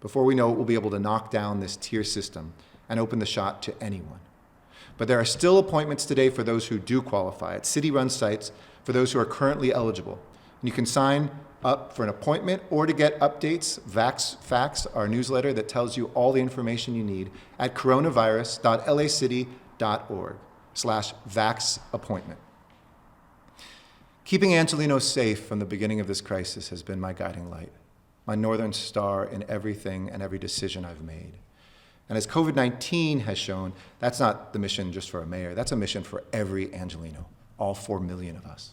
Before we know it, we'll be able to knock down this tier system and open the shot to anyone. But there are still appointments today for those who do qualify at city-run sites for those who are currently eligible. And you can sign up for an appointment or to get updates, Facts, our newsletter that tells you all the information you need at coronavirus.lacity.org/vaxappointment. Keeping Angelenos safe from the beginning of this crisis has been my guiding light, my northern star in everything and every decision I've made. And as COVID-19 has shown, that's not the mission just for a mayor, that's a mission for every Angeleno, all 4 million of us.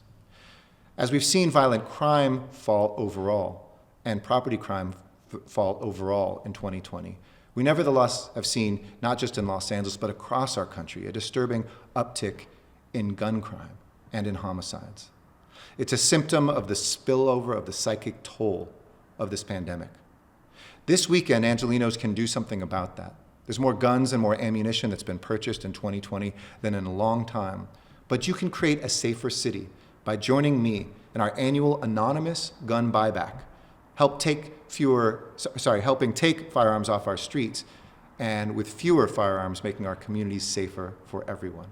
As we've seen violent crime fall overall and property crime fall overall in 2020, we nevertheless have seen, not just in Los Angeles, but across our country, a disturbing uptick in gun crime and in homicides. It's a symptom of the spillover of the psychic toll of this pandemic. This weekend, Angelenos can do something about that. There's more guns and more ammunition that's been purchased in 2020 than in a long time. But you can create a safer city by joining me in our annual anonymous gun buyback, helping take firearms off our streets, and with fewer firearms, making our communities safer for everyone.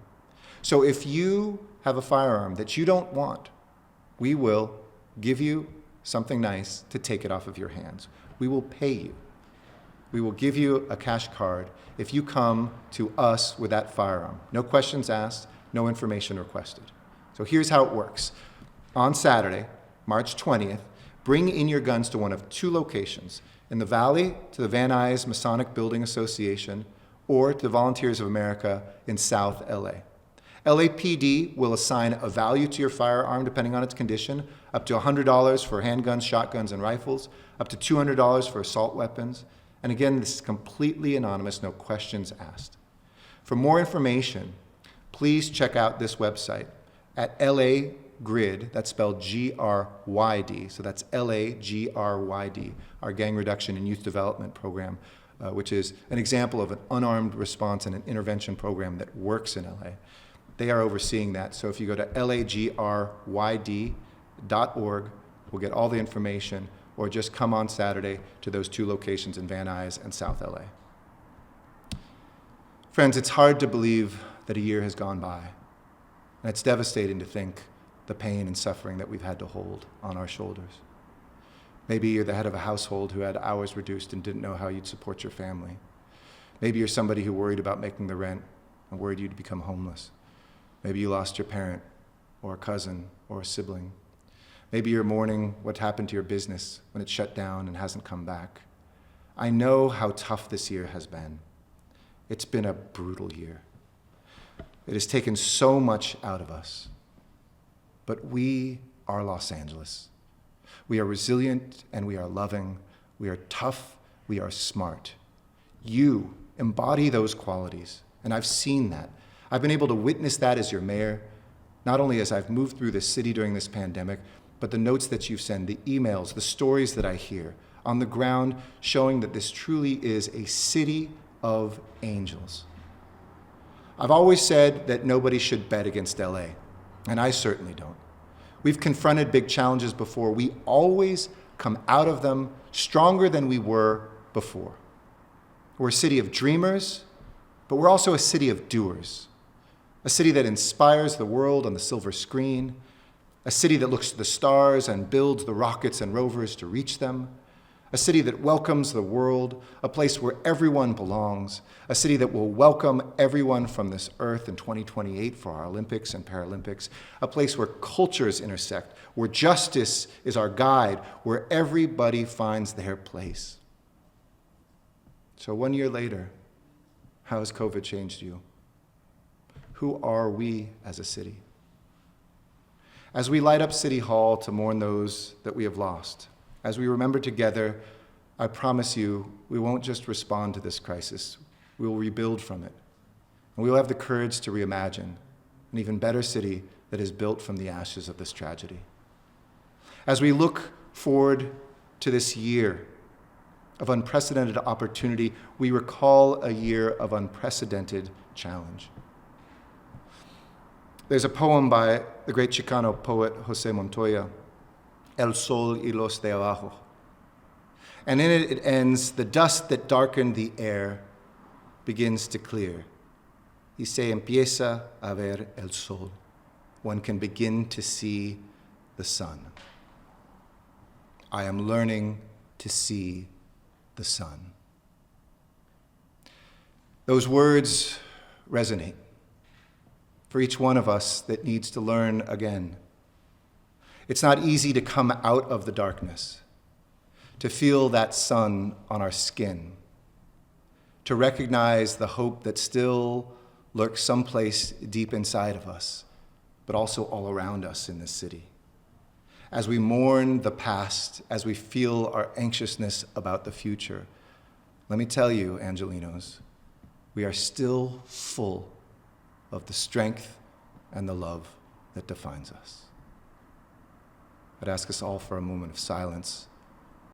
So if you have a firearm that you don't want, we will give you something nice to take it off of your hands. We will pay you. We will give you a cash card if you come to us with that firearm. No questions asked, no information requested. So here's how it works. On Saturday, March 20th, bring in your guns to one of 2 locations, in the Valley to the Van Nuys Masonic Building Association or to the Volunteers of America in South LA. LAPD will assign a value to your firearm depending on its condition, up to $100 for handguns, shotguns, and rifles, up to $200 for assault weapons. And again, this is completely anonymous, no questions asked. For more information, please check out this website at LA Grid, that's spelled G-R-Y-D, so that's LAGRYD, our Gang Reduction and Youth Development Program, which is an example of an unarmed response and an intervention program that works in LA. They are overseeing that, so if you go to lagryd.org, we'll get all the information, or just come on Saturday to those 2 locations in Van Nuys and South LA. Friends, it's hard to believe that a year has gone by, and it's devastating to think the pain and suffering that we've had to hold on our shoulders. Maybe you're the head of a household who had hours reduced and didn't know how you'd support your family. Maybe you're somebody who worried about making the rent and worried you'd become homeless. Maybe you lost your parent or a cousin or a sibling. Maybe you're mourning what happened to your business when it shut down and hasn't come back. I know how tough this year has been. It's been a brutal year. It has taken so much out of us. But we are Los Angeles. We are resilient and we are loving. We are tough. We are smart. You embody those qualities, and I've seen that. I've been able to witness that as your mayor, not only as I've moved through the city during this pandemic, but the notes that you send, the emails, the stories that I hear on the ground showing that this truly is a city of angels. I've always said that nobody should bet against LA, and I certainly don't. We've confronted big challenges before. We always come out of them stronger than we were before. We're a city of dreamers, but we're also a city of doers. A city that inspires the world on the silver screen. A city that looks to the stars and builds the rockets and rovers to reach them. A city that welcomes the world, a place where everyone belongs, a city that will welcome everyone from this earth in 2028 for our Olympics and Paralympics, a place where cultures intersect, where justice is our guide, where everybody finds their place. So 1 year later, how has COVID changed you? Who are we as a city? As we light up City Hall to mourn those that we have lost, as we remember together, I promise you, we won't just respond to this crisis. We will rebuild from it. And we will have the courage to reimagine an even better city that is built from the ashes of this tragedy. As we look forward to this year of unprecedented opportunity, we recall a year of unprecedented challenge. There's a poem by the great Chicano poet Jose Montoya, El Sol y los de Abajo. And in it ends, the dust that darkened the air begins to clear. Y se empieza a ver el sol. One can begin to see the sun. I am learning to see the sun. Those words resonate for each one of us that needs to learn again. It's not easy to come out of the darkness, to feel that sun on our skin, to recognize the hope that still lurks someplace deep inside of us, but also all around us in this city. As we mourn the past, as we feel our anxiousness about the future, let me tell you, Angelinos, we are still full of the strength and the love that defines us. I'd ask us all for a moment of silence